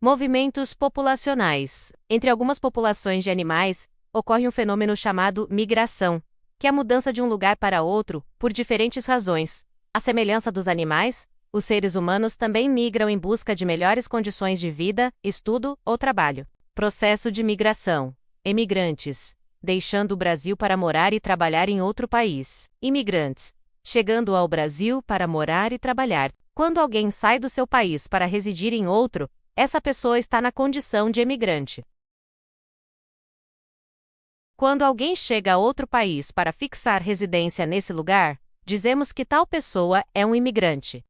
Movimentos populacionais. Entre algumas populações de animais, ocorre um fenômeno chamado migração, que é a mudança de um lugar para outro por diferentes razões. À semelhança dos animais, os seres humanos também migram em busca de melhores condições de vida, estudo ou trabalho. Processo de migração. Emigrantes, deixando o Brasil para morar e trabalhar em outro país. Imigrantes, chegando ao Brasil para morar e trabalhar. Quando alguém sai do seu país para residir em outro, essa pessoa está na condição de emigrante. Quando alguém chega a outro país para fixar residência nesse lugar, dizemos que tal pessoa é um imigrante.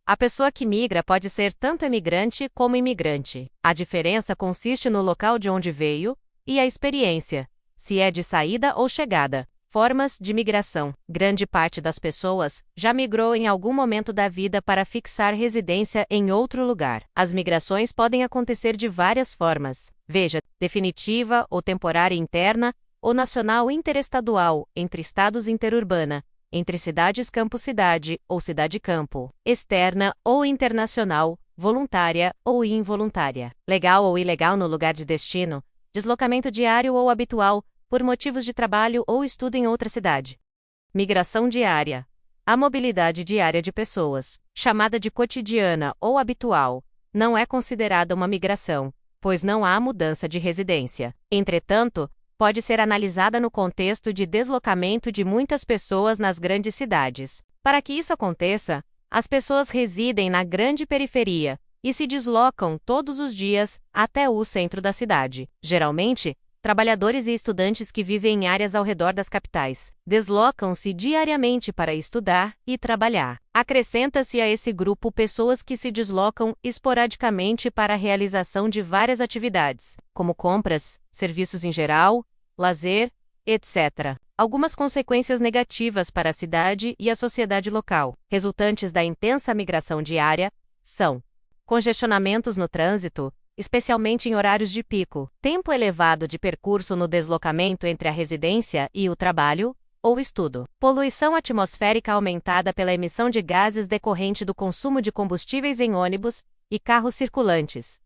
A pessoa que migra pode ser tanto emigrante como imigrante. A diferença consiste no local de onde veio e a experiência, se é de saída ou chegada. Formas de migração. Grande parte das pessoas já migrou em algum momento da vida para fixar residência em outro lugar. As migrações podem acontecer de várias formas. Veja, definitiva ou temporária interna, ou nacional interestadual, entre estados interurbana, entre cidades campo-cidade ou cidade-campo, externa ou internacional, voluntária ou involuntária, legal ou ilegal no lugar de destino, deslocamento diário ou habitual, por motivos de trabalho ou estudo em outra cidade. Migração diária. A mobilidade diária de pessoas, chamada de cotidiana ou habitual, não é considerada uma migração, pois não há mudança de residência. Entretanto, pode ser analisada no contexto de deslocamento de muitas pessoas nas grandes cidades. Para que isso aconteça, as pessoas residem na grande periferia e se deslocam todos os dias até o centro da cidade. Geralmente, trabalhadores e estudantes que vivem em áreas ao redor das capitais deslocam-se diariamente para estudar e trabalhar. Acrescenta-se a esse grupo pessoas que se deslocam esporadicamente para a realização de várias atividades, como compras, serviços em geral, lazer, etc. Algumas consequências negativas para a cidade e a sociedade local, resultantes da intensa migração diária, são congestionamentos no trânsito, especialmente em horários de pico, tempo elevado de percurso no deslocamento entre a residência e o trabalho ou estudo, poluição atmosférica aumentada pela emissão de gases decorrente do consumo de combustíveis em ônibus e carros circulantes.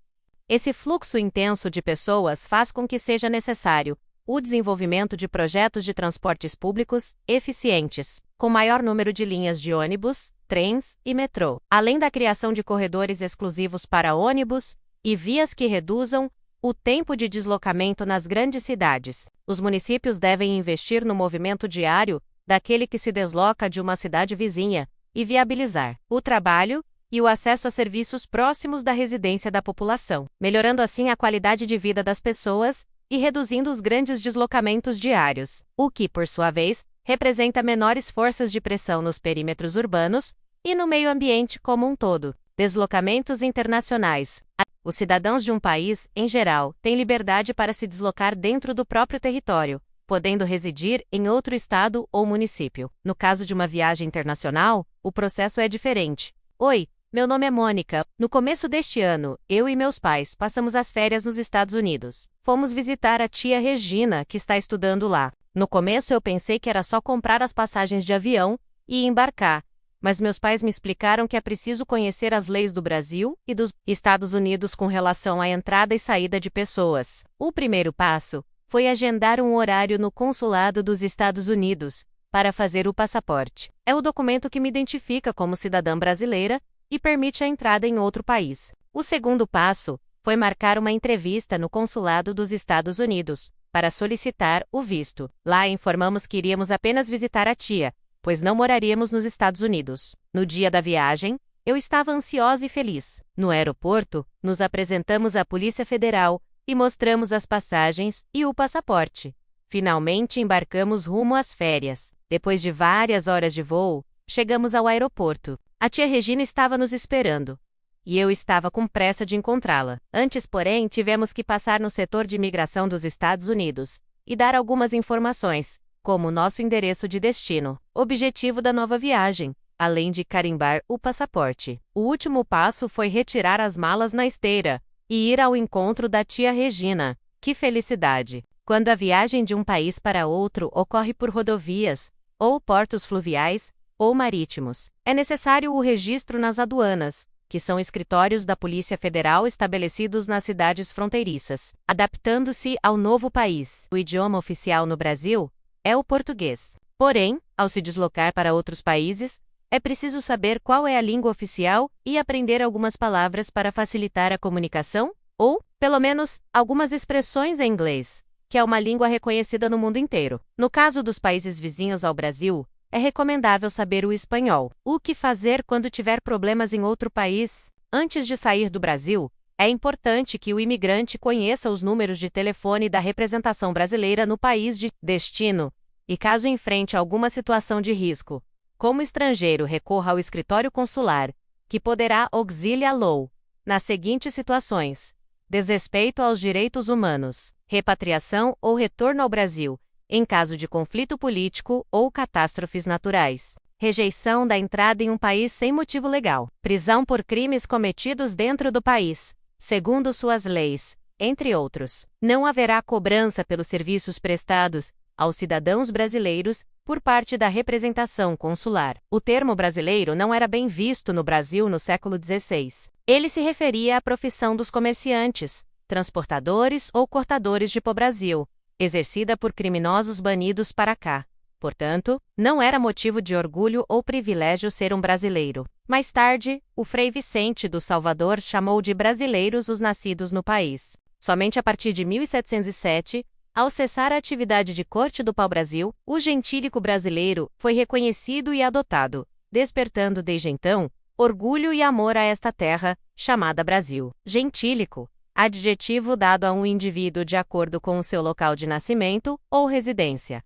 Esse fluxo intenso de pessoas faz com que seja necessário o desenvolvimento de projetos de transportes públicos eficientes, com maior número de linhas de ônibus, trens e metrô, além da criação de corredores exclusivos para ônibus e vias que reduzam o tempo de deslocamento nas grandes cidades. Os municípios devem investir no movimento diário daquele que se desloca de uma cidade vizinha e viabilizar o trabalho e o acesso a serviços próximos da residência da população, melhorando assim a qualidade de vida das pessoas e reduzindo os grandes deslocamentos diários, o que, por sua vez, representa menores forças de pressão nos perímetros urbanos e no meio ambiente como um todo. Deslocamentos internacionais. Os cidadãos de um país, em geral, têm liberdade para se deslocar dentro do próprio território, podendo residir em outro estado ou município. No caso de uma viagem internacional, o processo é diferente. Oi, meu nome é Mônica. No começo deste ano, eu e meus pais passamos as férias nos Estados Unidos. Fomos visitar a tia Regina, que está estudando lá. No começo eu pensei que era só comprar as passagens de avião e embarcar, mas meus pais me explicaram que é preciso conhecer as leis do Brasil e dos Estados Unidos com relação à entrada e saída de pessoas. O primeiro passo foi agendar um horário no consulado dos Estados Unidos para fazer o passaporte. É o documento que me identifica como cidadã brasileira e permite a entrada em outro país. O segundo passo foi marcar uma entrevista no consulado dos Estados Unidos para solicitar o visto. Lá informamos que iríamos apenas visitar a tia, pois não moraríamos nos Estados Unidos. No dia da viagem, eu estava ansiosa e feliz. No aeroporto, nos apresentamos à Polícia Federal e mostramos as passagens e o passaporte. Finalmente embarcamos rumo às férias. Depois de várias horas de voo, chegamos ao aeroporto. A tia Regina estava nos esperando, e eu estava com pressa de encontrá-la. Antes, porém, tivemos que passar no setor de imigração dos Estados Unidos e dar algumas informações, como nosso endereço de destino, objetivo da nova viagem, além de carimbar o passaporte. O último passo foi retirar as malas na esteira e ir ao encontro da tia Regina. Que felicidade! Quando a viagem de um país para outro ocorre por rodovias, ou portos fluviais, ou marítimos, é necessário o registro nas aduanas, que que são escritórios da Polícia Federal estabelecidos nas cidades fronteiriças, adaptando-se ao novo país. O idioma oficial no Brasil é o português. Porém, ao se deslocar para outros países, é preciso saber qual é a língua oficial e aprender algumas palavras para facilitar a comunicação, ou, pelo menos, algumas expressões em inglês, que é uma língua reconhecida no mundo inteiro. No caso dos países vizinhos ao Brasil, é recomendável saber o espanhol. O que fazer quando tiver problemas em outro país? Antes de sair do Brasil, é importante que o imigrante conheça os números de telefone da representação brasileira no país de destino, e caso enfrente alguma situação de risco, como estrangeiro, recorra ao escritório consular, que poderá auxiliá-lo nas seguintes situações: desrespeito aos direitos humanos, repatriação ou retorno ao Brasil, em caso de conflito político ou catástrofes naturais, rejeição da entrada em um país sem motivo legal, prisão por crimes cometidos dentro do país, segundo suas leis, entre outros. Não haverá cobrança pelos serviços prestados aos cidadãos brasileiros por parte da representação consular. O termo brasileiro não era bem visto no Brasil no século XVI. Ele se referia à profissão dos comerciantes, transportadores ou cortadores de pau-brasil, exercida por criminosos banidos para cá. Portanto, não era motivo de orgulho ou privilégio ser um brasileiro. Mais tarde, o Frei Vicente do Salvador chamou de brasileiros os nascidos no país. Somente a partir de 1707, ao cessar a atividade de corte do pau-brasil, o gentílico brasileiro foi reconhecido e adotado, despertando desde então orgulho e amor a esta terra, chamada Brasil. Gentílico, adjetivo dado a um indivíduo de acordo com o seu local de nascimento ou residência.